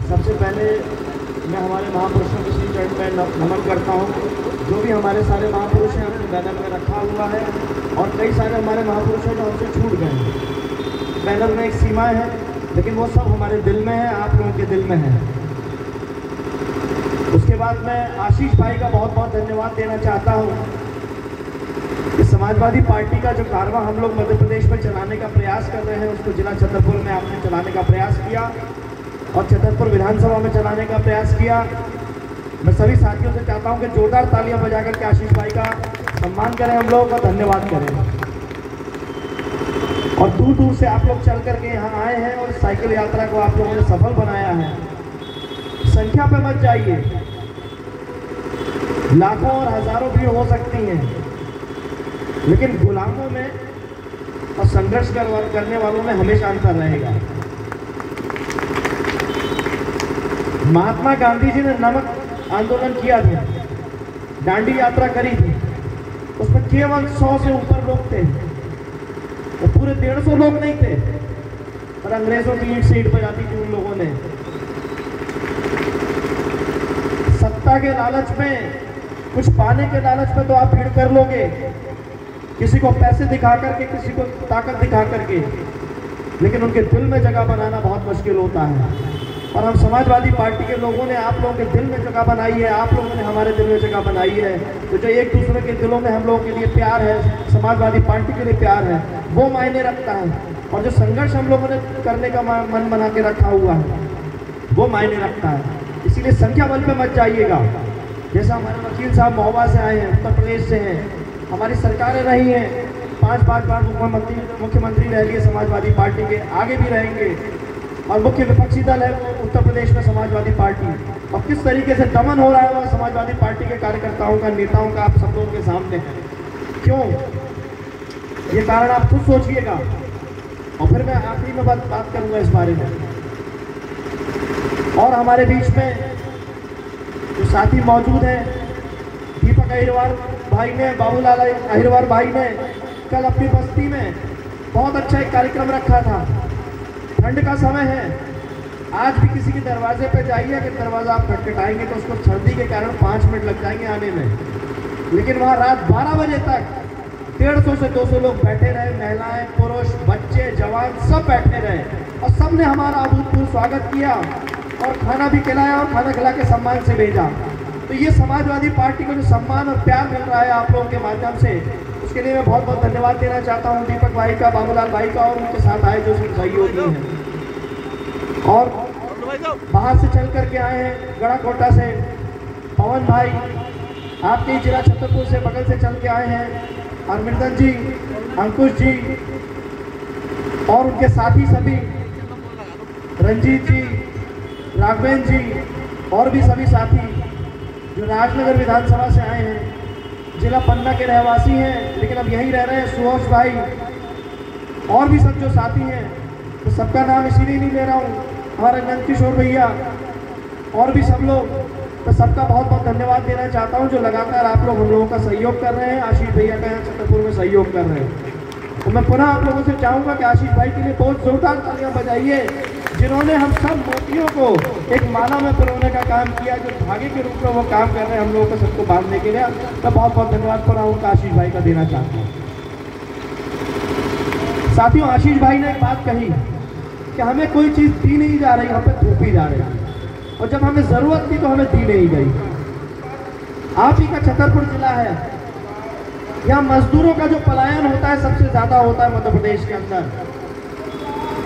सबसे पहले मैं हमारे महापुरुषों के श्री चरण में नमन करता हूँ। जो भी हमारे सारे महापुरुष हैं अपने बैनर में रखा हुआ है और कई सारे हमारे महापुरुष हैं जो हमसे छूट गए हैं। बैनर में एक सीमा है, लेकिन वो सब हमारे दिल में है, आप लोगों के दिल में है। उसके बाद मैं आशीष भाई का बहुत बहुत धन्यवाद देना चाहता हूँ कि समाजवादी पार्टी का जो कारवां हम लोग मध्य प्रदेश में चलाने का प्रयास कर रहे हैं, उसको जिला छतरपुर में आपने चलाने का प्रयास किया और छतरपुर विधानसभा में चलाने का प्रयास किया। मैं सभी साथियों से चाहता हूं कि जोरदार तालियां बजाकर के आशीष भाई का सम्मान करें, हम लोगों का धन्यवाद करें। और दूर दूर से आप लोग चल करके यहाँ आए हैं और साइकिल यात्रा को आप लोगों ने सफल बनाया है। संख्या पे मत जाइए, लाखों और हजारों भी हो सकती हैं, लेकिन गुलामों में और संघर्ष करने वालों में हमेशा अंतर रहेगा। महात्मा गांधी जी ने नमक आंदोलन किया था, दांडी यात्रा करी थी, उसमें केवल 100 से ऊपर लोग थे, वो पूरे 150 लोग नहीं थे, पर अंग्रेजों की ईंट से ईंट बजाती थी उन लोगों ने। सत्ता के लालच में, कुछ पाने के लालच में तो आप भीड़ कर लोगे, किसी को पैसे दिखा करके, किसी को ताकत दिखा करके, लेकिन उनके दिल में जगह बनाना बहुत मुश्किल होता है। और हम समाजवादी पार्टी के लोगों ने आप लोगों के दिल में जगह बनाई है, आप लोगों ने हमारे दिल में जगह बनाई है। तो जो एक दूसरे के दिलों में हम लोगों के लिए प्यार है, समाजवादी पार्टी के लिए प्यार है, वो मायने रखता है। और जो संघर्ष हम लोगों ने करने का मन बना के रखा हुआ है, वो मायने रखता है। इसीलिए संख्या बल पे मत जाइएगा। जैसा हमारे वकील साहब महोबा से आए हैं, उत्तर प्रदेश से हैं, हमारी सरकारें रही हैं, 5-5 बार मुख्यमंत्री रह लिए समाजवादी पार्टी के, आगे भी रहेंगे। और मुख्य विपक्षी दल है वो उत्तर प्रदेश में समाजवादी पार्टी। और किस तरीके से दमन हो रहा है वह समाजवादी पार्टी के कार्यकर्ताओं का, नेताओं का, आप सब लोगों के सामने है। क्यों? ये कारण आप खुद सोचिएगा और फिर मैं आखिरी में बात करूंगा इस बारे में। और हमारे बीच में जो साथी मौजूद हैं, दीपक अहिरवार भाई ने, बाबूलाल अहिरवार भाई ने कल अपनी बस्ती में बहुत अच्छा एक कार्यक्रम रखा था। ठंड का समय है, आज भी किसी के दरवाजे पे जाइए, अगर दरवाजा आप खटखटाएंगे तो उसको सर्दी के कारण 5 मिनट लग जाएंगे आने में, लेकिन वहाँ रात 12 बजे तक 150 से 200 लोग बैठे रहे, महिलाएं, पुरुष, बच्चे, जवान सब बैठे रहे और सब ने हमारा अभूतपूर्व स्वागत किया और खाना भी खिलाया और खाना खिला के सम्मान से भेजा। तो ये समाजवादी पार्टी को जो सम्मान और प्यार मिल रहा है आप लोगों के माध्यम से, उसके लिए मैं बहुत बहुत धन्यवाद देना चाहता हूँ दीपक भाई का, बाबूलाल भाई का और उनके साथ आए जो सहयोगी हैं। और बाहर से चल करके आए हैं गढ़ाकोटा से पवन भाई, आपके जिला छतरपुर से बगल से चल के आए हैं, अरविंदन जी, अंकुश जी और उनके साथी सभी, रंजीत जी, राघवेंद्र जी और भी सभी साथी जो राजनगर विधानसभा से आए हैं, जिला पन्ना के रहवासी हैं लेकिन अब यहीं रह रहे हैं, सुभाष भाई और भी सब जो साथी हैं, तो सबका नाम इसीलिए नहीं ले रहा हूँ, हमारे नंद किशोर भैया और भी सब लोग, तो सबका बहुत बहुत धन्यवाद देना चाहता हूँ जो लगातार आप लोग हम लोगों का सहयोग कर रहे हैं। आशीष भैया का यहाँ छतरपुर में सहयोग कर रहे हैं। तो मैं पुनः आप लोगों से चाहूँगा कि आशीष भाई के लिए बहुत जोरदार तालियां बजाइए, जिन्होंने हम सब मोतियों को एक माला में पिरोने का काम किया, जो धागे के रूप में वो काम कर रहे हैं हम लोगों को सबको बांधने के लिए। मैं बहुत बहुत धन्यवाद पुनः उनका आशीष भाई का देना चाहता हूँ। साथियों, आशीष भाई ने एक बात कही कि हमें कोई चीज़ दी नहीं जा रही, हम पे थोपी जा रही है, और जब हमें ज़रूरत थी तो हमें दी नहीं गई। आप ही का छतरपुर जिला है, यहाँ मजदूरों का जो पलायन होता है सबसे ज़्यादा होता है मध्य प्रदेश के अंदर।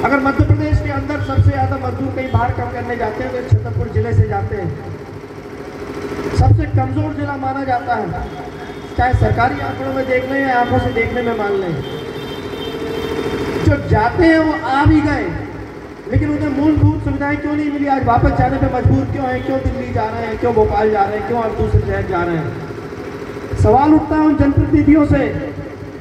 अगर मध्य प्रदेश के अंदर सबसे ज़्यादा मजदूर कहीं बाहर काम करने जाते हैं तो छतरपुर जिले से जाते हैं। सबसे कमज़ोर जिला माना जाता है, चाहे सरकारी आंकड़ों में देख लें या आंखों से देखने में मान लें। जो जाते हैं वो आ भी गए, लेकिन उन्हें मूलभूत सुविधाएं क्यों नहीं मिली? आज वापस जाने पे मजबूर क्यों हैं? क्यों दिल्ली जा रहे हैं, क्यों भोपाल जा रहे हैं, क्यों और दूसरे शहर जा रहे हैं? सवाल उठता है उन जनप्रतिनिधियों से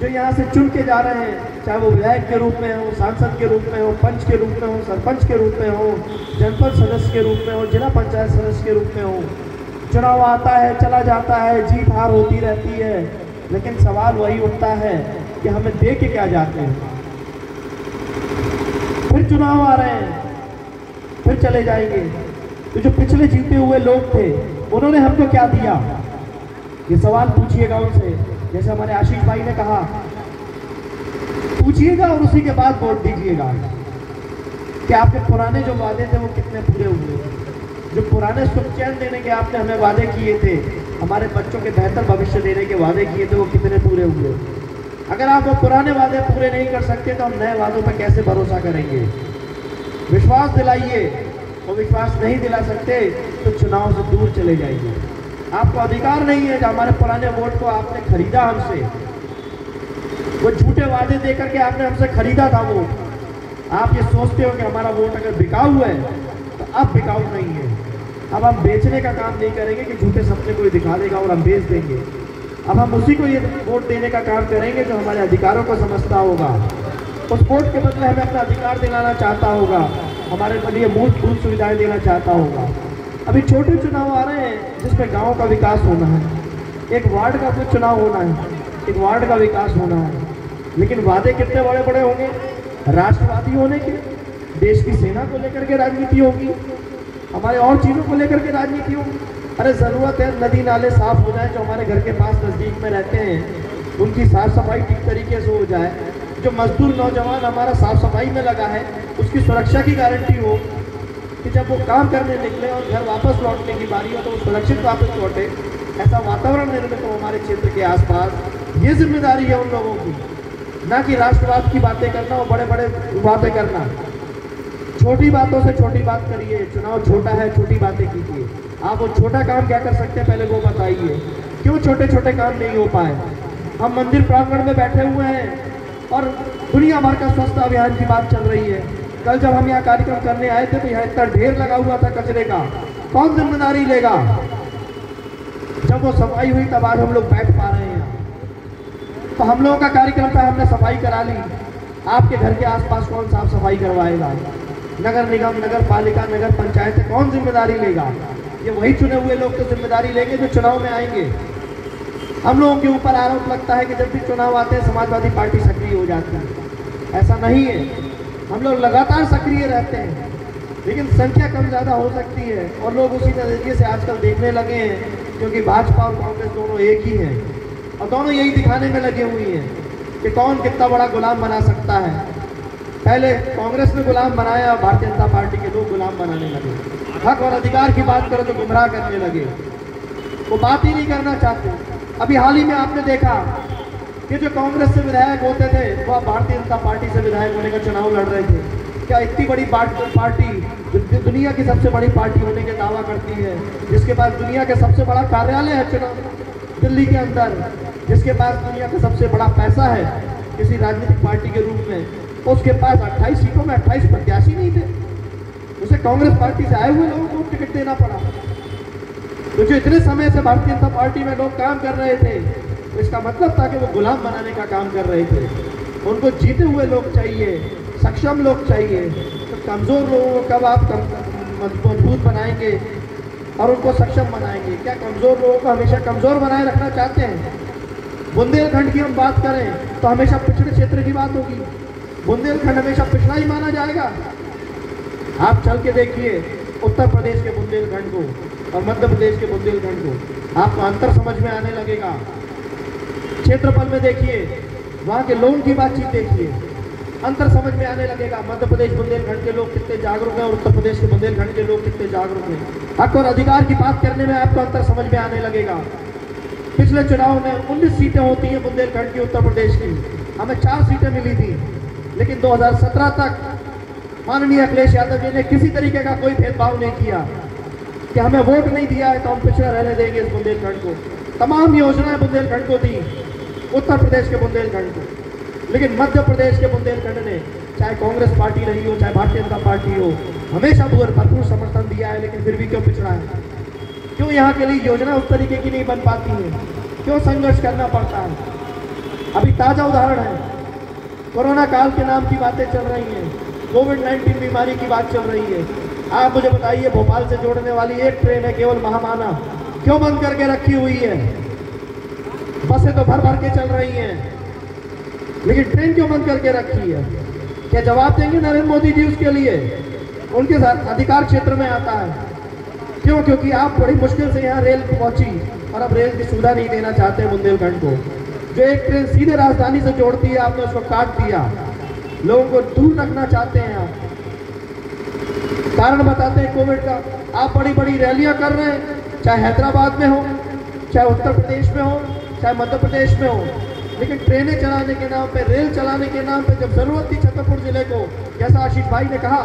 जो यहाँ से चुन के जा रहे हैं, चाहे वो विधायक के रूप में हो, सांसद के रूप में हो, पंच के रूप में हो, सरपंच के रूप में हो, जनपद सदस्य के रूप में हो, जिला पंचायत सदस्य के रूप में हो। चुनाव आता है, चला जाता है, जीत हार होती रहती है, लेकिन सवाल वही उठता है कि हमें दे के क्या जाते हैं। फिर चुनाव आ रहे हैं, फिर चले जाएंगे, तो जो पिछले जीते हुए लोग थे उन्होंने हमको क्या दिया, ये सवाल पूछिएगा उनसे। जैसे हमारे आशीष भाई ने कहा, पूछिएगा और उसी के बाद वोट दीजिएगा कि आपके पुराने जो वादे थे वो कितने पूरे हुए। जो पुराने सुख चैन देने के आपने हमें वादे किए थे, हमारे बच्चों के बेहतर भविष्य देने के वादे किए थे, वो कितने पूरे हुए। अगर आप वो पुराने वादे पूरे नहीं कर सकते तो हम नए वादों पर कैसे भरोसा करेंगे। विश्वास दिलाइए, और विश्वास नहीं दिला सकते तो चुनाव से दूर चले जाइए। आपको अधिकार नहीं है, जो हमारे पुराने वोट को आपने खरीदा हमसे, वो झूठे वादे देकर के आपने हमसे खरीदा था वोट। आप ये सोचते हो कि हमारा वोट अगर बिकाऊ है तो अब बिकाऊ नहीं है। अब हम बेचने का काम नहीं करेंगे कि झूठे सपने कोई दिखा देगा और हम बेच देंगे। अब हम उसी को ये वोट देने का काम करेंगे जो हमारे अधिकारों को समझता होगा, उस वोट के बदले हमें अपना अधिकार दिलाना चाहता होगा, हमारे लिए मूलभूत सुविधाएं देना चाहता होगा। अभी छोटे चुनाव आ रहे हैं जिसमें गाँव का विकास होना है, एक वार्ड का कुछ चुनाव होना है, एक वार्ड का विकास होना है। लेकिन वादे कितने बड़े बड़े होंगे, राष्ट्रवादी होने के, देश की सेना को लेकर के राजनीति होगी, हमारे और चीज़ों को लेकर के राजनीति होगी। अरे ज़रूरत है नदी नाले साफ हो जाए, जो हमारे घर के पास नज़दीक में रहते हैं उनकी साफ सफाई ठीक तरीके से हो जाए। जो मजदूर नौजवान हमारा साफ सफाई में लगा है उसकी सुरक्षा की गारंटी हो कि जब वो काम करने निकले और घर वापस लौटने की बारी हो तो वो सुरक्षित वापस लौटे। ऐसा वातावरण निर्मित हो हमारे क्षेत्र के आसपास। ये जिम्मेदारी है उन लोगों की, ना कि राष्ट्रवाद की बातें करना और बड़े बड़े बातें करना। छोटी बातों से छोटी बात करिए। चुनाव छोटा है, छोटी बातें कीजिए। आप वो छोटा काम क्या कर सकते हैं पहले वो बताइए। क्यों छोटे छोटे काम नहीं हो पाए। हम मंदिर प्रांगण में बैठे हुए हैं और दुनिया भर का स्वच्छता अभियान की बात चल रही है। कल जब हम यहाँ कार्यक्रम करने आए थे तो यहाँ इतना ढेर लगा हुआ था कचरे का, कौन जिम्मेदारी लेगा। जब वो सफाई हुई तब आज हम लोग बैठ पा रहे हैं। तो हम लोगों का कार्यक्रम था, हमने सफाई करा ली। आपके घर के आसपास कौन साफ सफाई करवाएगा। नगर निगम, नगर पालिका, नगर पंचायत कौन जिम्मेदारी लेगा। ये वही चुने हुए लोग तो जिम्मेदारी लेंगे जो चुनाव में आएंगे। हम लोगों के ऊपर आरोप लगता है कि जब भी चुनाव आते हैं समाजवादी पार्टी सक्रिय हो जाती है। ऐसा नहीं है, हम लोग लगातार सक्रिय रहते हैं, लेकिन संख्या कम ज़्यादा हो सकती है। और लोग उसी नज़रिए से आजकल देखने लगे हैं, क्योंकि भाजपा और कांग्रेस दोनों एक ही हैं और दोनों यही दिखाने में लगे हुई हैं कि कौन कितना बड़ा गुलाम बना सकता है। पहले कांग्रेस ने गुलाम बनाया, भारतीय जनता पार्टी के लोग गुलाम बनाने लगे। हक और अधिकार की बात करो तो गुमराह करने लगे, वो बात ही नहीं करना चाहते। अभी हाल ही में आपने देखा कि जो कांग्रेस से विधायक होते थे वो अब भारतीय जनता पार्टी से विधायक होने का चुनाव लड़ रहे थे। क्या इतनी बड़ी पार्टी जो दुनिया की सबसे बड़ी पार्टी होने के दावा करती है, जिसके पास दुनिया का सबसे बड़ा कार्यालय है चुनाव दिल्ली के अंदर, जिसके पास दुनिया का सबसे बड़ा पैसा है किसी राजनीतिक पार्टी के रूप में, उसके पास 28 सीटों में 28 प्रत्याशी नहीं थे। उसे कांग्रेस पार्टी से आए हुए लोगों को टिकट देना पड़ा। तो जो इतने समय से भारतीय जनता पार्टी में लोग काम कर रहे थे, तो इसका मतलब था कि वो गुलाम बनाने का काम कर रहे थे। उनको जीते हुए लोग चाहिए, सक्षम लोग चाहिए। तो कमज़ोर लोगों को कब आप मजबूत बनाएंगे और उनको सक्षम बनाएंगे। क्या कमज़ोर लोगों को हमेशा कमज़ोर बनाए रखना चाहते हैं। बुंदेलखंड की हम बात करें तो हमेशा पिछड़े क्षेत्र की बात होगी। बुंदेलखंड हमेशा पिछड़ा ही माना जाएगा। आप चल के देखिए उत्तर प्रदेश के बुंदेलखंड को और मध्य प्रदेश के बुंदेलखंड को, आपको अंतर समझ में आने लगेगा। क्षेत्रफल में देखिए, वहाँ के लोगों की बातचीत देखिए, अंतर समझ में आने लगेगा। मध्य प्रदेश बुंदेलखंड के लोग कितने जागरूक हैं और उत्तर प्रदेश के बुंदेलखंड के लोग कितने जागरूक हैं। हक और अधिकार की बात करने में आपको अंतर समझ में आने लगेगा। पिछले चुनाव में 19 सीटें होती हैं बुंदेलखंड की, उत्तर प्रदेश की, हमें 4 सीटें मिली थी। लेकिन 2017 तक माननीय अखिलेश यादव जी ने किसी तरीके का कोई भेदभाव नहीं किया कि हमें वोट नहीं दिया है तो हम पिछड़ा रहने देंगे इस बुंदेलखंड को। तमाम योजनाएं बुंदेलखंड को दी, उत्तर प्रदेश के बुंदेलखंड को। लेकिन मध्य प्रदेश के बुंदेलखंड ने, चाहे कांग्रेस पार्टी रही हो चाहे भारतीय जनता पार्टी हो, हमेशा भरपूर समर्थन दिया है। लेकिन फिर भी क्यों पिछड़ा है। क्यों यहाँ के लिए योजना उस तरीके की नहीं बन पाती है। क्यों संघर्ष करना पड़ता है। अभी ताज़ा उदाहरण है, कोरोना काल के नाम की बातें चल रही हैं, कोविड-19 बीमारी की बात चल रही है। आप मुझे बताइए, भोपाल से जोड़ने वाली एक ट्रेन है केवल महामाना, क्यों बंद करके रखी हुई है। बसें तो भर भर के चल रही हैं, लेकिन ट्रेन क्यों बंद करके रखी है। क्या जवाब देंगे नरेंद्र मोदी जी उसके लिए। उनके साथ अधिकार क्षेत्र में आता है, क्यों? क्योंकि आप बड़ी मुश्किल से यहाँ रेल पहुंची और अब रेल की सुविधा नहीं देना चाहते बुंदेलखंड को। जो एक ट्रेन सीधे राजधानी से जोड़ती है आपने उसको काट दिया, लोगों को दूर रखना चाहते हैं आप। कारण बताते हैं कोविड का। आप बड़ी बड़ी रैलियां कर रहे हैं, चाहे हैदराबाद में हो, चाहे उत्तर प्रदेश में हो, चाहे मध्य प्रदेश में हो, लेकिन ट्रेनें चलाने के नाम पे, रेल चलाने के नाम पे जब जरूरत थी छतरपुर जिले को, जैसा आशीष भाई ने कहा,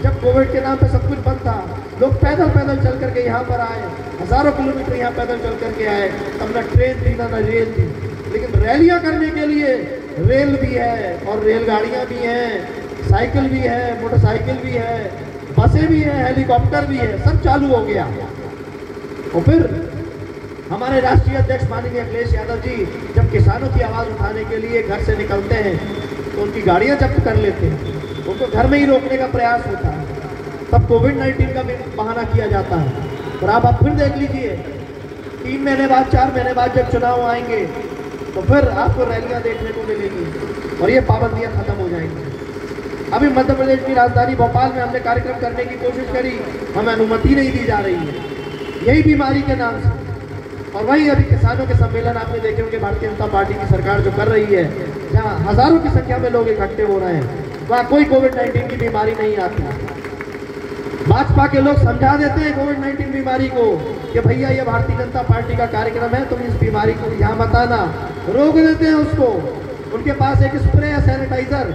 जब कोविड के नाम पे सब कुछ बंद था, लोग पैदल पैदल चल करके यहाँ पर आए, हजारों किलोमीटर यहाँ पैदल चल करके आए, तब न ट्रेन थी न रेल थी। लेकिन रैलियां करने के लिए रेल भी है और रेलगाड़ियां भी हैं, साइकिल भी है, मोटरसाइकिल भी है, बसें भी हैं, हेलीकॉप्टर भी है, सब चालू हो गया। और फिर हमारे राष्ट्रीय अध्यक्ष माननीय अखिलेश यादव जी जब किसानों की आवाज़ उठाने के लिए घर से निकलते हैं तो उनकी गाड़ियां जब्त कर लेते हैं, उनको घर में ही रोकने का प्रयास होता है, तब कोविड-19 का भी बहाना किया जाता है। और आप फिर देख लीजिए 3 महीने बाद, 4 महीने बाद जब चुनाव आएंगे तो फिर आपको रैलियां देखने को मिलेंगी और ये पाबंदियां खत्म हो जाएंगी। अभी मध्य प्रदेश की राजधानी भोपाल में हमने कार्यक्रम करने की कोशिश करी, हमें अनुमति नहीं दी जा रही है, यही बीमारी के नाम से। और वही अभी किसानों के सम्मेलन आपने देखे होंगे भारतीय जनता पार्टी की सरकार जो कर रही है, जहाँ हजारों की संख्या में लोग इकट्ठे हो रहे हैं, वहाँ कोई कोविड-19 की बीमारी नहीं आती। भाजपा के लोग समझा देते हैं कोविड-19 बीमारी को कि भैया ये भारतीय जनता पार्टी का कार्यक्रम है, तुम इस बीमारी को यहाँ मत आना, रोक देते हैं उसको। उनके पास एक स्प्रे है, सैनिटाइजर,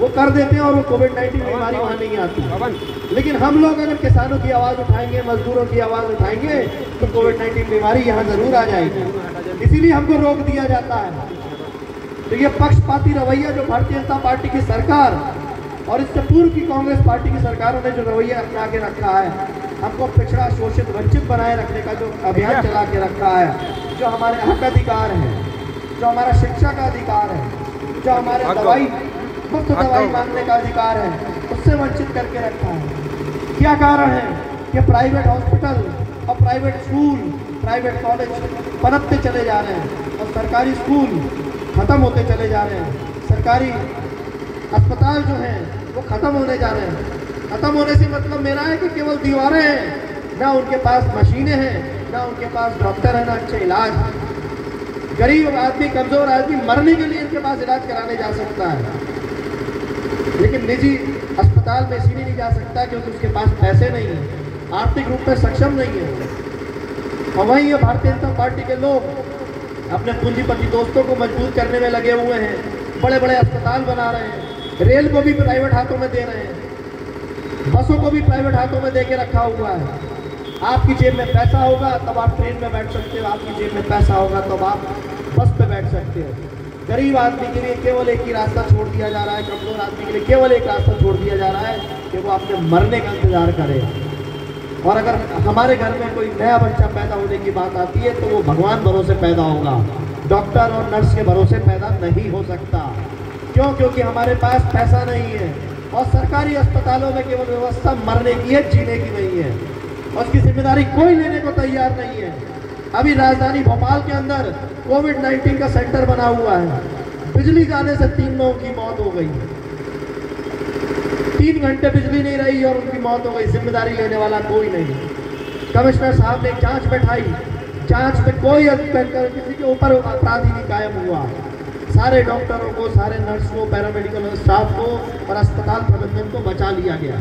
वो कर देते हैं और वो कोविड-19 बीमारी वहाँ नहीं आती। लेकिन हम लोग अगर किसानों की आवाज़ उठाएंगे, मजदूरों की आवाज़ उठाएंगे तो कोविड-19 बीमारी यहाँ जरूर आ जाएगी, इसीलिए हमको रोक दिया जाता है। तो ये पक्षपाती रवैया जो भारतीय जनता पार्टी की सरकार और इससे पूर्व की कांग्रेस पार्टी की सरकारों ने जो रवैया अपना के रखा है, हमको पिछड़ा, शोषित, वंचित बनाए रखने का जो अभियान चला के रखा है, जो हमारे हक अधिकार है, जो हमारा शिक्षा का अधिकार है, जो हमारे दवाई मुफ्त दवाई मांगने का अधिकार है, उससे वंचित करके रखा है। क्या कारण है कि प्राइवेट हॉस्पिटल और प्राइवेट स्कूल, प्राइवेट कॉलेज पनपते चले जा रहे हैं और सरकारी स्कूल खत्म होते चले जा रहे हैं। सरकारी अस्पताल जो हैं वो खत्म होने जा रहे हैं। खत्म होने से मतलब मेरा है कि केवल दीवारें हैं, ना उनके पास मशीनें हैं, ना उनके पास डॉक्टर है, ना अच्छे इलाज। गरीब आदमी, कमजोर आदमी मरने के लिए इनके पास इलाज कराने जा सकता है, लेकिन निजी अस्पताल में इसीलिए नहीं जा सकता क्योंकि उसके पास पैसे नहीं है, आर्थिक रूप में सक्षम नहीं है। और वहीं ये भारतीय जनता पार्टी के लोग अपने पूंजीपति दोस्तों को मजबूत करने में लगे हुए हैं, बड़े बड़े अस्पताल बना रहे हैं, रेल को भी प्राइवेट हाथों में दे रहे हैं, बसों को भी प्राइवेट हाथों में दे के रखा हुआ है। आपकी जेब में पैसा होगा तब आप ट्रेन में बैठ सकते हो, आपकी जेब में पैसा होगा तब आप बस पे बैठ सकते हो। गरीब आदमी के लिए केवल एक ही रास्ता छोड़ दिया जा रहा है, कमजोर आदमी के लिए केवल एक रास्ता छोड़ दिया जा रहा है कि वो अपने मरने का इंतजार करे। और अगर हमारे घर में कोई नया बच्चा पैदा होने की बात आती है तो वो भगवान भरोसे पैदा होगा, डॉक्टर और नर्स के भरोसे पैदा नहीं हो सकता। क्यों? क्योंकि हमारे पास पैसा नहीं है और सरकारी अस्पतालों में केवल व्यवस्था मरने की है, जीने की नहीं है, और उसकी जिम्मेदारी कोई लेने को तैयार नहीं है। अभी राजधानी भोपाल के अंदर कोविड-19 का सेंटर बना हुआ है, बिजली जाने से 3 लोगों की मौत हो गई, 3 घंटे बिजली नहीं रही और उनकी मौत हो गई, जिम्मेदारी लेने वाला कोई नहीं। कमिश्नर साहब ने जांच बैठाई, जांच में कोई किसी के ऊपर अपराधी नहीं कायम हुआ। सारे डॉक्टरों को, सारे नर्स को, पैरामेडिकल स्टाफ को और अस्पताल प्रबंधन को बचा लिया गया।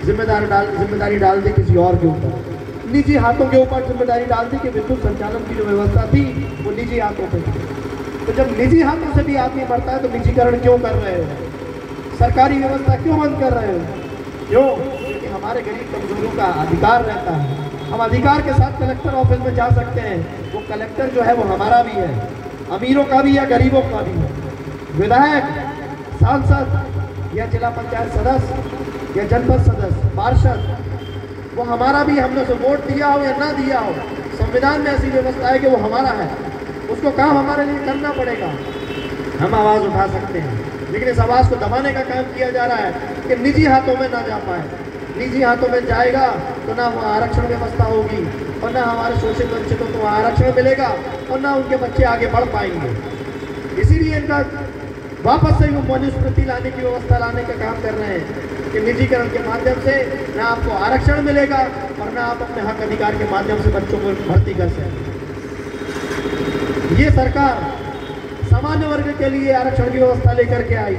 जिम्मेदारी डाल दी किसी और के ऊपर, निजी हाथों के ऊपर जिम्मेदारी डाल दी कि विद्युत संचालन की जो व्यवस्था थी वो निजी हाथों पे थी। तो जब निजी हाथों से भी आदमी बढ़ता है तो निजीकरण क्यों कर रहे हो? सरकारी व्यवस्था क्यों बंद कर रहे हो? क्यों? क्योंकि हमारे गरीब कमजोरों का अधिकार रहता है। हम अधिकार के साथ कलेक्टर ऑफिस में जा सकते हैं, वो कलेक्टर जो है वो हमारा भी है, अमीरों का भी या गरीबों का भी है। विधायक, सांसद या जिला पंचायत सदस्य या जनपद सदस्य, पार्षद, वो हमारा भी, हमने उसे वोट दिया हो या ना दिया हो, संविधान में ऐसी व्यवस्था है कि वो हमारा है, उसको काम हमारे लिए करना पड़ेगा। हम आवाज़ उठा सकते हैं, लेकिन इस आवाज़ को दबाने का काम किया जा रहा है कि निजी हाथों में ना जा पाए। निजी हाथों में जाएगा तो ना वहाँ आरक्षण व्यवस्था होगी और ना हमारे शोषित वंचितों को आरक्षण मिलेगा और ना उनके बच्चे आगे बढ़ पाएंगे। इसीलिए इनका वापस से वो मनुस्मृति लाने की व्यवस्था लाने का काम कर रहे हैं कि निजीकरण के माध्यम से न आपको आरक्षण मिलेगा और न आप अपने हक अधिकार के माध्यम से बच्चों को भर्ती कर सकते। ये सरकार सामान्य वर्ग के लिए आरक्षण की व्यवस्था लेकर के आई।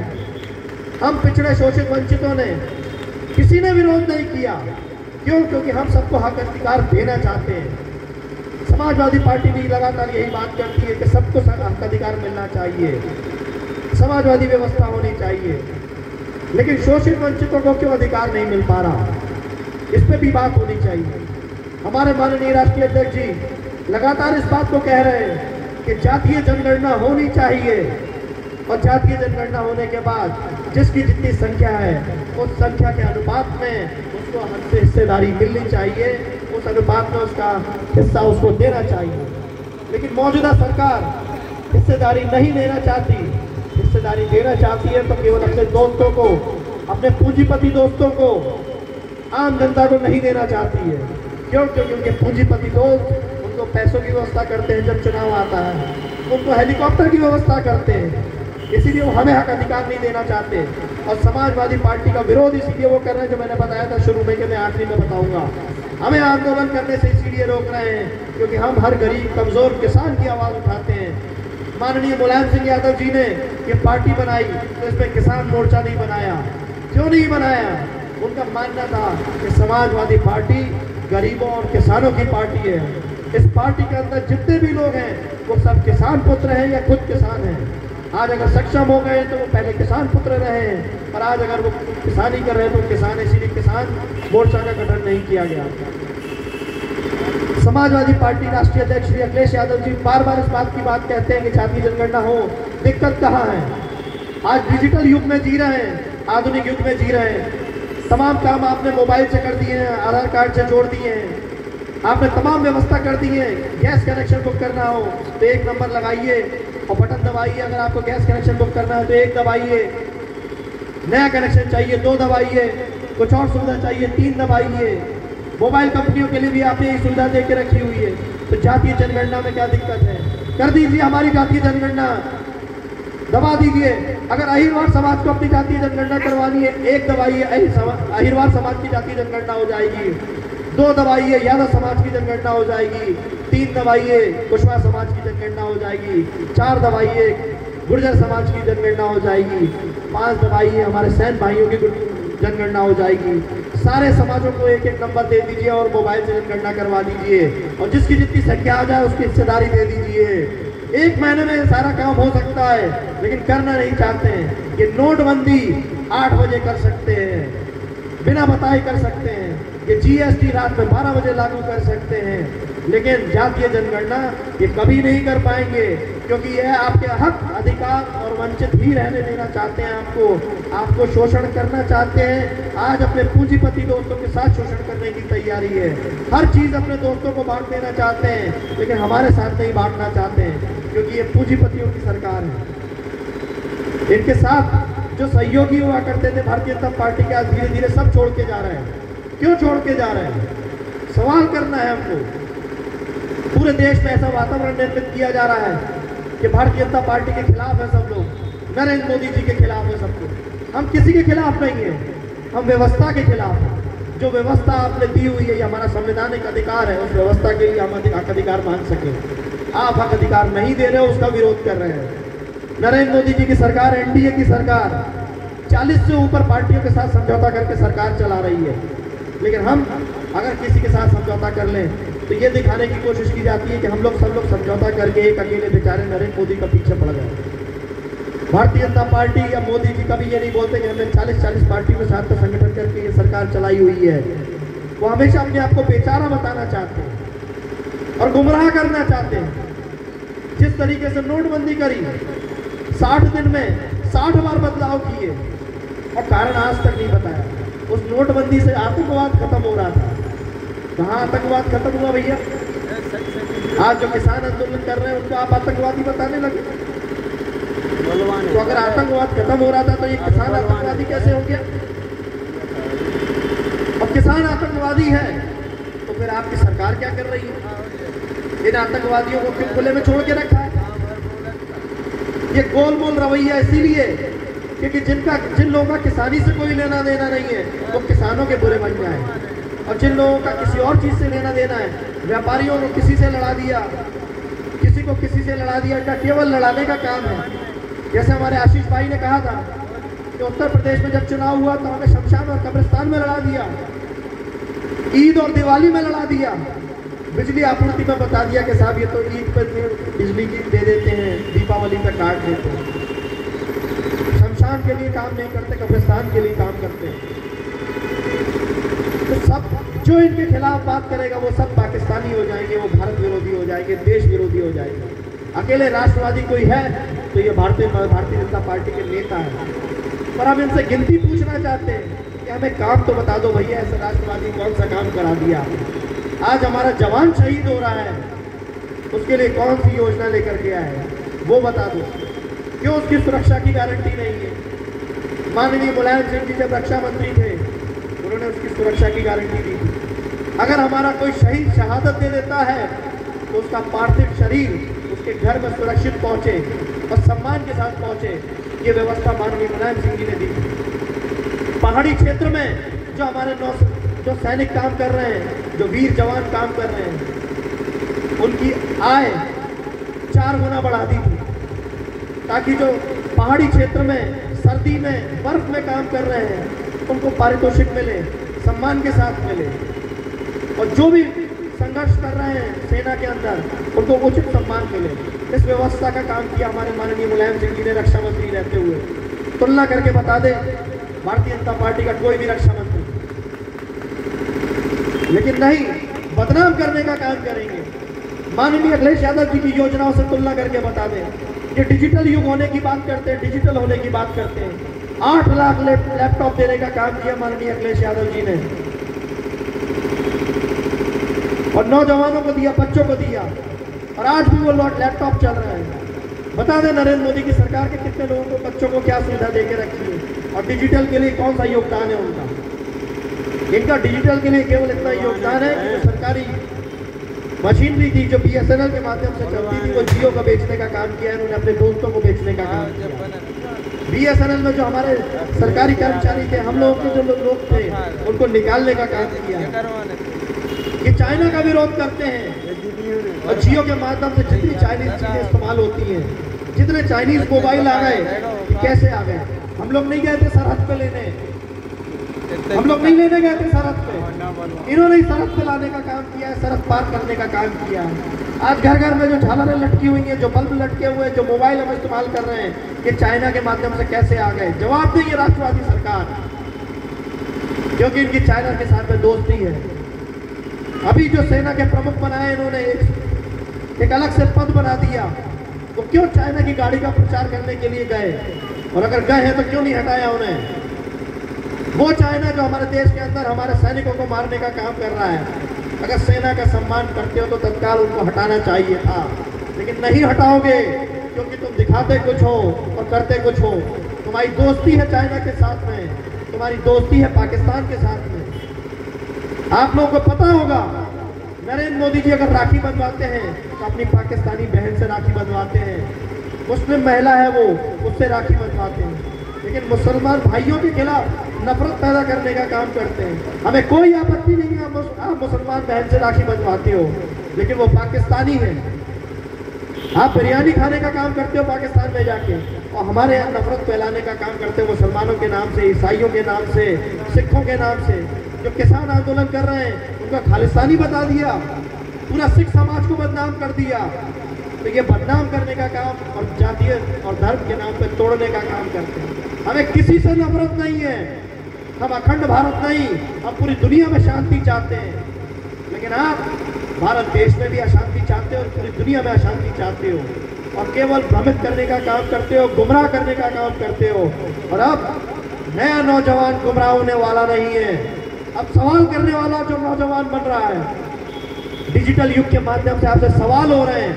हम पिछड़े शोषित वंचितों ने किसी ने विरोध नहीं किया। क्यों? क्योंकि हम सबको हक अधिकार देना चाहते हैं। समाजवादी पार्टी भी लगातार यही बात करती है कि सबको हक अधिकार मिलना चाहिए, समाजवादी व्यवस्था होनी चाहिए, लेकिन शोषित वंचितों को क्यों अधिकार नहीं मिल पा रहा, इस पे भी बात होनी चाहिए। हमारे माननीय राष्ट्रीय अध्यक्ष जी लगातार इस बात को कह रहे हैं कि जातीय जनगणना होनी चाहिए और जातीय जनगणना होने के बाद जिसकी जितनी संख्या है उस संख्या के अनुपात में उसको हमसे हिस्सेदारी मिलनी चाहिए, उस अनुपात में उसका हिस्सा उसको देना चाहिए। लेकिन मौजूदा सरकार हिस्सेदारी नहीं देना चाहती। हिस्सेदारी देना चाहती है तो केवल अपने दोस्तों को, अपने पूंजीपति दोस्तों को, आम जनता को नहीं देना चाहती है। क्यों? क्योंकि पूंजीपति दोस्त उनको पैसों की व्यवस्था करते हैं, जब चुनाव आता है उनको हेलीकॉप्टर की व्यवस्था करते हैं, इसीलिए वो हमें हक अधिकार नहीं देना चाहते। और समाजवादी पार्टी का विरोध इसीलिए वो कर रहे हैं, जो मैंने बताया था शुरू में कि मैं आखिरी में बताऊंगा। हमें आंदोलन करने से इसीलिए रोक रहे हैं क्योंकि हम हर गरीब कमजोर किसान की आवाज़ उठाते हैं। माननीय मुलायम सिंह यादव जी ने ये पार्टी बनाई तो इसमें किसान मोर्चा नहीं बनाया। क्यों नहीं बनाया? उनका मानना था कि समाजवादी पार्टी गरीबों और किसानों की पार्टी है। इस पार्टी के अंदर जितने भी लोग हैं वो सब किसान पुत्र हैं या खुद किसान हैं। आज अगर सक्षम हो गए तो वो पहले किसान पुत्र रहे हैं, और आज अगर वो किसानी कर रहे हैं तो किसान, इसीलिए किसान मोर्चा का गठन नहीं किया गया। समाजवादी पार्टी राष्ट्रीय अध्यक्ष श्री अखिलेश यादव जी बार बार इस बात की बात कहते हैं कि जातीय जनगणना हो। दिक्कत कहाँ है? आज डिजिटल युग में जी रहे हैं, आधुनिक युग में जी रहे हैं। तमाम काम आपने मोबाइल से कर दिए हैं, आधार कार्ड से जोड़ दिए हैं, आपने तमाम व्यवस्था कर दी है। गैस कनेक्शन बुक करना हो तो एक नंबर लगाइए और बटन दबाइए। अगर आपको गैस कनेक्शन बुक करना है तो एक दबाइए, नया कनेक्शन चाहिए 2 दबाइए, कुछ और सुविधा चाहिए 3 दबाइए। मोबाइल कंपनियों के लिए भी आपने ये सुविधा दे के रखी हुई है। तो जातीय जनगणना में क्या दिक्कत है? कर दीजिए हमारी जातीय जनगणना, दबा दीजिए। अगर अहिरवार समाज को अपनी जातीय जनगणना करवानी है, एक दबाइए अहिरवार समाज की जातीय जनगणना हो जाएगी। 2 दबाइए यादव समाज की जनगणना हो जाएगी। 3 दबाइए कुशवाहा समाज की जनगणना हो जाएगी। 4 दबाइए गुर्जर समाज की जनगणना हो जाएगी। 5 दबाइए हमारे सैन भाइयों की जनगणना हो जाएगी। सारे समाजों को एक एक नंबर दे दीजिए और मोबाइल से जनगणना करवा दीजिए, और जिसकी जितनी संख्या आ जाए उसकी हिस्सेदारी दे दीजिए। 1 महीने में सारा काम हो सकता है, लेकिन करना नहीं चाहते हैं। ये नोटबंदी 8 बजे कर सकते हैं, बिना बताए कर सकते हैं। ये जीएसटी रात में 12 बजे लागू कर सकते हैं, लेकिन जातीय जनगणना ये कभी नहीं कर पाएंगे, क्योंकि यह आपके हक अधिकार और वंचित ही रहने देना चाहते हैं। आपको शोषण करना चाहते हैं। आज अपने पूंजीपति दोस्तों के साथ शोषण करने की तैयारी है। हर चीज़ अपने दोस्तों को बांट देना चाहते हैं, लेकिन हमारे साथ नहीं बांटना चाहते हैं, क्योंकि ये पूंजीपतियों की सरकार है। इनके साथ जो सहयोगी हुआ करते थे भारतीय जनता पार्टी के, आज धीरे धीरे सब छोड़ के जा रहे हैं। क्यों छोड़ के जा रहे हैं? सवाल करना है हमको। पूरे देश में ऐसा वातावरण निर्मित किया जा रहा है कि भारतीय जनता पार्टी के खिलाफ है सब लोग, नरेंद्र मोदी जी के खिलाफ है सब लोग। हम किसी के खिलाफ नहीं है, हम व्यवस्था के खिलाफ हैं। जो व्यवस्था आपने दी हुई है, ये हमारा संवैधानिक अधिकार है, उस व्यवस्था के लिए हम हक अधिकार मांग सकें। आप हक अधिकार नहीं दे रहे हो, उसका विरोध कर रहे हैं। नरेंद्र मोदी जी की सरकार, एनडीए की सरकार 40 से ऊपर पार्टियों के साथ समझौता करके सरकार चला रही है, लेकिन हम अगर किसी के साथ समझौता कर लें तो ये दिखाने की कोशिश की जाती है कि हम लोग सब लोग समझौता करके एक अकेले बेचारे नरेंद्र मोदी का पीछे पड़ गए। भारतीय जनता पार्टी या मोदी जी कभी ये नहीं बोलते कि हमने 40 पार्टियों के साथ संगठन करके ये सरकार चलाई हुई है। वो हमेशा अपने आप को बेचारा बताना चाहते हैं और गुमराह करना चाहते हैं। जिस तरीके से नोटबंदी करी, 60 दिन में 60 बार बदलाव किए और कारण आज तक नहीं बताया। उस नोटबंदी से आतंकवाद खत्म हो रहा था। कहाँ आतंकवाद खत्म हुआ भैया? आज जो किसान आंदोलन कर रहे हैं उनको आप आतंकवादी बताने लगे। तो अगर आतंकवाद खत्म हो रहा था तो ये किसान आतंकवादी कैसे हो गया? अब किसान आतंकवादी है तो फिर आपकी सरकार क्या कर रही है? इन आतंकवादियों को क्यों खुले में छोड़ के रखा है? ये गोलमोल रवैया इसीलिए क्योंकि जिन लोगों का किसानी से कोई लेना देना नहीं है वो किसानों के बुरे बन जाए, और जिन लोगों का किसी और चीज़ से लेना देना है, व्यापारियों को किसी से लड़ा दिया, किसी को किसी से लड़ा दिया, क्या केवल लड़ाने का काम है। जैसे हमारे आशीष भाई ने कहा था कि उत्तर प्रदेश में जब चुनाव हुआ तो हमें शमशान और कब्रिस्तान में लड़ा दिया, ईद और दिवाली में लड़ा दिया, बिजली आपूर्ति में बता दिया कि साहब ये तो ईद पर बिजली की दे देते हैं, दीपावली पर काट देते हैं, शमशान के लिए काम नहीं करते, कब्रिस्तान के लिए काम करते हैं। तो सब जो इनके खिलाफ बात करेगा वो सब पाकिस्तानी हो जाएंगे, वो भारत विरोधी हो जाएंगे, देश विरोधी हो जाएंगे। अकेले राष्ट्रवादी कोई है तो ये भारतीय जनता पार्टी के नेता है। पर हम इनसे गिनती पूछना चाहते हैं कि हमें काम तो बता दो भैया, ऐसा राष्ट्रवादी कौन सा काम करा दिया। आज हमारा जवान शहीद हो रहा है, उसके लिए कौन सी योजना लेकर के आए वो बता दो। क्यों उसकी सुरक्षा की गारंटी नहीं है। माननीय मुलायम सिंह जी जब रक्षा मंत्री थे उन्होंने उसकी सुरक्षा की गारंटी दी थी। अगर हमारा कोई शहीद शहादत दे देता है तो उसका पार्थिव शरीर उसके घर में सुरक्षित पहुंचे और सम्मान के साथ पहुंचे, ये व्यवस्था माननीय मुलायम सिंह जी ने दी। पहाड़ी क्षेत्र में जो हमारे जो सैनिक काम कर रहे हैं, जो वीर जवान काम कर रहे हैं, उनकी आय 4 गुना बढ़ा दी थी, ताकि जो पहाड़ी क्षेत्र में सर्दी में बर्फ में काम कर रहे हैं उनको पारितोषिक मिले, सम्मान के साथ मिले, और जो भी संघर्ष कर रहे हैं सेना के अंदर उनको उचित सम्मान मिले। इस व्यवस्था का काम किया हमारे माननीय मुलायम सिंह जी ने रक्षा मंत्री रहते हुए। तुलना करके बता दे भारतीय जनता पार्टी का कोई भी रक्षा मंत्री, लेकिन नहीं, बदनाम करने का काम करेंगे। माननीय अखिलेश यादव जी की योजनाओं से तुलना करके बता दें, ये डिजिटल युग होने की बात करते हैं, डिजिटल होने की बात करते हैं। 8 लाख लैपटॉप देने का काम किया माननीय अखिलेश यादव जी ने, और नौजवानों को दिया, बच्चों को दिया, और आज भी वो लैपटॉप चल रहे हैं। बता दें नरेंद्र मोदी की सरकार के कितने लोगों को, बच्चों को क्या सुविधा देके रखी है, और डिजिटल के लिए कौन सा योगदान है उनका। इनका डिजिटल के लिए केवल इतना योगदान है कि जो सरकारी मशीनरी थी जो BSNL के माध्यम से चलती थी वो जियो को बेचने का काम किया है, उन्होंने अपने दोस्तों को बेचने का काम किया। BSNL में जो हमारे सरकारी कर्मचारी थे, हम लोगों के जो लोग थे, उनको निकालने का काम किया। ये चाइना का विरोध करते हैं, और जियो के माध्यम से जितनी चाइनीज चीजें इस्तेमाल होती हैं, जितने चाइनीज मोबाइल आ गए, कैसे आ गए। हम लोग नहीं गए थे सरहद पे लेने, हम लोग नहीं लेने गए थे सरहद पे, इन्होंने ही सरहद पे लाने का काम किया है, सरहद पार करने का काम किया है। आज घर घर में जो झालरें लटकी हुई हैं, जो बल्ब लटके हुए हैं, जो मोबाइल हम इस्तेमाल कर रहे हैं, ये चाइना के माध्यम से कैसे आ गए। जवाब देंगे राष्ट्रवादी सरकार, क्योंकि इनकी चाइना के साथ में दोस्ती है। अभी जो सेना के प्रमुख बनाए इन्होंने एक अलग से पद बना दिया, वो क्यों चाइना की गाड़ी का प्रचार करने के लिए गए, और अगर गए हैं तो क्यों नहीं हटाया उन्हें। वो चाइना जो हमारे देश के अंदर हमारे सैनिकों को मारने का काम कर रहा है, अगर सेना का सम्मान करते हो तो तत्काल उनको हटाना चाहिए था, लेकिन नहीं हटाओगे, क्योंकि तुम दिखाते कुछ हो और करते कुछ हो। तुम्हारी दोस्ती है चाइना के साथ में, तुम्हारी दोस्ती है पाकिस्तान के साथ में। आप लोगों को पता होगा, नरेंद्र मोदी जी अगर राखी बंधवाते हैं तो अपनी पाकिस्तानी बहन से राखी बंधवाते हैं, मुस्लिम महिला है वो, उससे राखी बंधवाते हैं, लेकिन मुसलमान भाइयों के खिलाफ नफरत पैदा करने का काम करते हैं। हमें कोई आपत्ति नहीं है आप मुसलमान बहन से राखी बंधवाते हो, लेकिन वो पाकिस्तानी है। आप बिरयानी खाने का काम करते हो पाकिस्तान में जाके, और हमारे यहाँ नफरत फैलाने का काम करते हो मुसलमानों के नाम से, ईसाइयों के नाम से, सिखों के नाम से। जो किसान आंदोलन कर रहे हैं उनका खालिस्तानी बता दिया, पूरा सिख समाज को बदनाम कर दिया। तो ये बदनाम करने का काम और जातीय और धर्म के नाम पे तोड़ने का काम करते हैं। हमें किसी से नफरत नहीं है, हम अखंड भारत नहीं, हम पूरी दुनिया में शांति चाहते हैं, लेकिन आप भारत देश में भी अशांति चाहते हो और पूरी दुनिया में अशांति चाहते हो, और केवल भ्रमित करने का काम करते हो, गुमराह करने का काम करते हो। और अब नया नौजवान गुमराह होने वाला नहीं है, अब सवाल करने वाला जो नौजवान बन रहा है। डिजिटल युग के माध्यम से आपसे सवाल हो रहे हैं,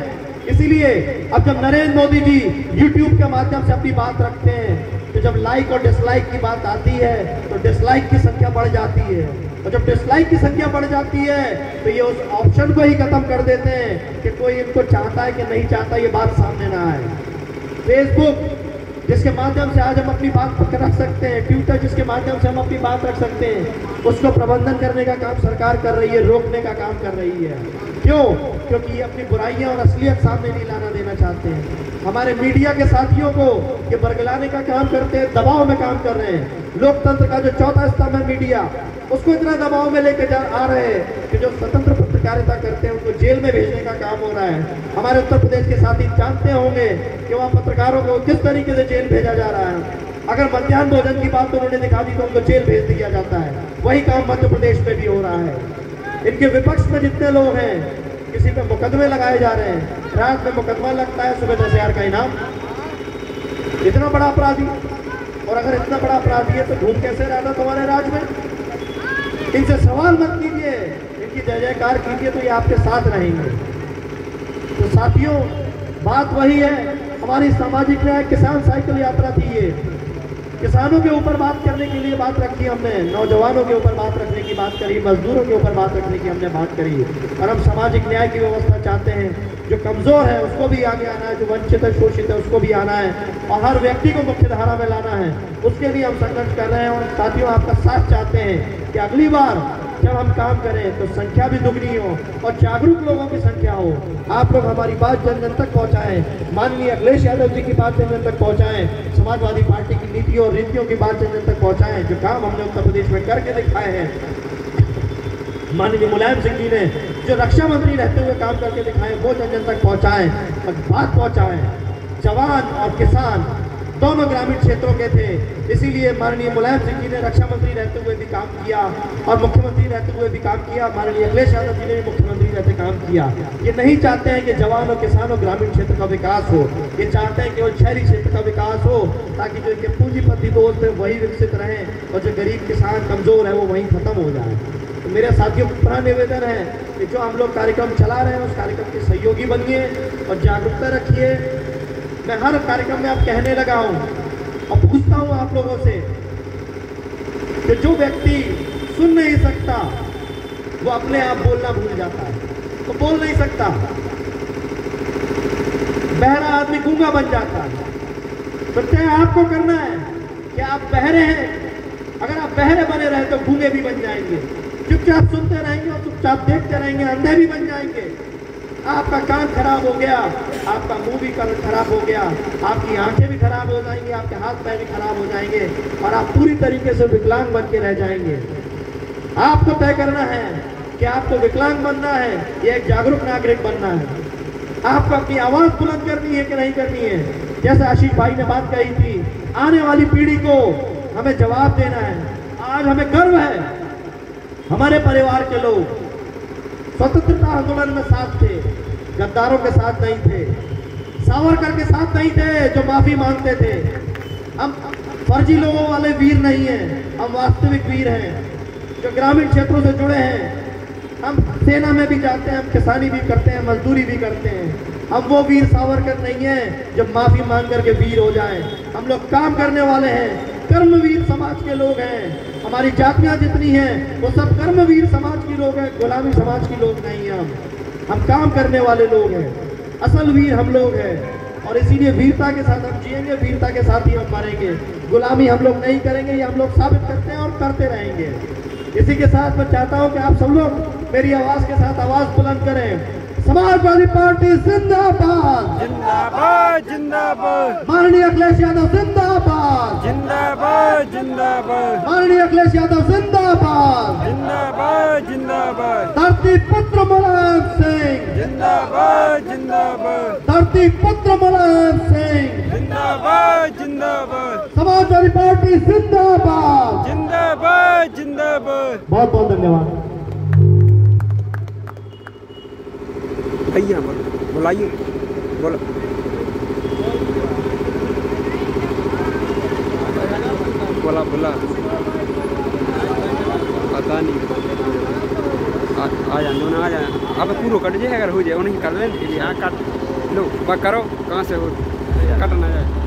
इसीलिए अब जब नरेंद्र मोदी जी YouTube के माध्यम से अपनी बात रखते हैं, तो जब लाइक और डिसलाइक की बात आती है तो डिसलाइक की संख्या बढ़ जाती है, और जब डिसलाइक की संख्या बढ़ जाती है तो ये उस ऑप्शन को ही खत्म कर देते हैं कि कोई इनको चाहता है कि नहीं चाहता, ये बात सामने ना आए। फेसबुक जिसके माध्यम से आज हम अपनी बात रख सकते हैं, ट्विटर जिसके माध्यम से हम अपनी बात रख सकते हैं, उसको प्रबंधन करने का काम सरकार कर रही है, रोकने का काम कर रही है। क्यों? क्योंकि ये अपनी बुराइयां और असलियत सामने नहीं लाना देना चाहते हैं। हमारे मीडिया के साथियों को ये बरगलाने का काम करते हैं, दबाव में काम कर रहे हैं। लोकतंत्र का जो चौथा स्तंभ है मीडिया, उसको इतना दबाव में लेकर आ रहे हैं कि जो स्वतंत्र पत्रकारिता करते हैं उनको जेल में भेजने का काम हो रहा है। हमारे उत्तर प्रदेश के साथी जानते होंगे कि वहाँ पत्रकारों को किस तरीके से जेल भेजा जा रहा है। अगर मध्याह्न भोजन की बात उन्होंने दिखा दी तो उनको जेल भेज दिया जाता है। वही काम मध्य प्रदेश में भी हो रहा है। इनके विपक्ष में जितने लोग हैं, किसी पे मुकदमे लगाए जा रहे हैं, रात में मुकदमा लगता है, सुबह 10,000 का इनाम। इतना बड़ा अपराधी, और अगर इतना बड़ा अपराधी है तो घूम कैसे रहा था तुम्हारे राज्य में? इनसे सवाल मत कीजिए, इनकी जय जयकार कीजिए तो ये आपके साथ रहेंगे। तो साथियों, बात वही है, हमारी सामाजिक न्याय किसान साइकिल यात्रा थी। ये किसानों के ऊपर बात करने के लिए बात रखी हमने, नौजवानों के ऊपर बात रखने की बात करी, मजदूरों के ऊपर बात रखने की हमने बात करी। और हम सामाजिक न्याय की व्यवस्था चाहते हैं। जो कमजोर है उसको भी आगे आना है, जो वंचित है, शोषित है, उसको भी आना है, और हर व्यक्ति को मुख्य धारा में लाना है। उसके लिए हम संघर्ष कर रहे हैं। और साथियों, आपका साथ चाहते हैं कि अगली बार जब हम काम करें तो संख्या भी दुगनी हो और जागरूक लोगों की संख्या हो। आप लोग हमारी बात जन जन तक पहुंचाएं, माननीय अखिलेश यादव जी की बात जन जन तक पहुंचाएं, समाजवादी पार्टी की नीतियों और रीतियों की बात जन जन तक पहुंचाएं। जो काम हमने उत्तर प्रदेश में करके दिखाए हैं, माननीय मुलायम सिंह जी ने जो रक्षा मंत्री रहते हुए काम करके दिखाए, वो जन जन तक पहुंचाएं और बात पहुंचाएं। जवान और किसान दोनों ग्रामीण क्षेत्रों के थे, इसीलिए माननीय मुलायम सिंह जी ने रक्षा मंत्री रहते हुए भी काम किया और मुख्यमंत्री रहते हुए भी काम किया। माननीय अखिलेश यादव जी ने भी मुख्यमंत्री रहते काम किया। ये नहीं चाहते हैं कि जवान और किसान और ग्रामीण क्षेत्र का विकास हो, ये चाहते हैं केवल शहरी क्षेत्र का विकास हो, ताकि जो इनके पूंजीपति दोस्त है वही विकसित रहें और जो गरीब किसान कमजोर है वो वहीं खत्म हो जाए। तो मेरे साथियों को पुनः निवेदन है कि जो हम लोग कार्यक्रम चला रहे हैं उस कार्यक्रम के सहयोगी बनिए और जागरूकता रखिए। मैं हर कार्यक्रम में आप कहने लगा हूं और पूछता हूं आप लोगों से कि जो व्यक्ति सुन नहीं सकता वो अपने आप बोलना भूल जाता है, तो बोल नहीं सकता। बहरा आदमी गूंगा बन जाता है। तो तय आपको करना है कि आप बहरे हैं, अगर आप बहरे बने रहे तो गूंगे भी बन जाएंगे। चुपचाप सुनते रहेंगे और चुपचाप देखते रहेंगे, अंधे भी बन जाएंगे। आपका कान खराब हो गया, आपका मुंह भी खराब हो गया, आपकी आंखें भी खराब हो जाएंगी, आपके हाथ पैर भी खराब हो जाएंगे और आप पूरी तरीके से विकलांग बन के रह जाएंगे। आपको तय करना है कि आपको विकलांग बनना है या एक जागरूक नागरिक बनना है। आपको अपनी आवाज बुलंद करनी है कि नहीं करनी है। जैसे आशीष भाई ने बात कही थी, आने वाली पीढ़ी को हमें जवाब देना है। आज हमें गर्व है, हमारे परिवार के लोग स्वतंत्रता आंदोलन में साथ थे, गद्दारों के साथ नहीं थे, सावरकर के साथ नहीं थे जो माफी मांगते थे। हम फर्जी लोगों वाले वीर नहीं हैं, हम वास्तविक वीर हैं जो ग्रामीण क्षेत्रों से जुड़े हैं। हम सेना में भी जाते हैं, हम किसानी भी करते हैं, मजदूरी भी करते हैं। हम वो वीर सावरकर नहीं है जो माफी मांग करके वीर हो जाएं। हम लोग काम करने वाले हैं, कर्मवीर समाज के लोग हैं। हमारी जातियां जितनी हैं वो सब कर्मवीर समाज की लोग हैं, गुलामी समाज की लोग नहीं हैं। हम काम करने वाले लोग हैं, असल वीर हम लोग हैं और इसीलिए वीरता के साथ हम जिएंगे, वीरता के साथ ही हम मरेंगे। गुलामी हम लोग नहीं करेंगे, ये हम लोग साबित करते हैं और करते रहेंगे। इसी के साथ मैं चाहता हूं कि आप सब लोग मेरी आवाज के साथ आवाज बुलंद करें। समाजवादी पार्टी जिंदाबाद, जिंदाबाद जिंदाबाद। माननीय अखिलेश यादव जिंदाबाद, जिंदाबाद जिंदाबाद। माननीय अखिलेश यादव जिंदाबाद, जिंदाबाद जिंदाबाद। धरती पुत्र मुलायम सिंह जिंदाबाद जिंदाबाद। धरती पुत्र मुलायम सिंह जिंदाबाद जिंदाबाद। समाजवादी पार्टी जिंदाबाद, जिंदाबाद जिंदाबाद। बहुत बहुत धन्यवाद। भैया बुलाइए, बोलो। बोला बोला पता नहीं आ जाए ना, आ जाए अब पूरा कट जाए, अगर हो जाए उन्हें कर लें। हाँ कट लो, करो कहाँ से हो, कट ना जाए।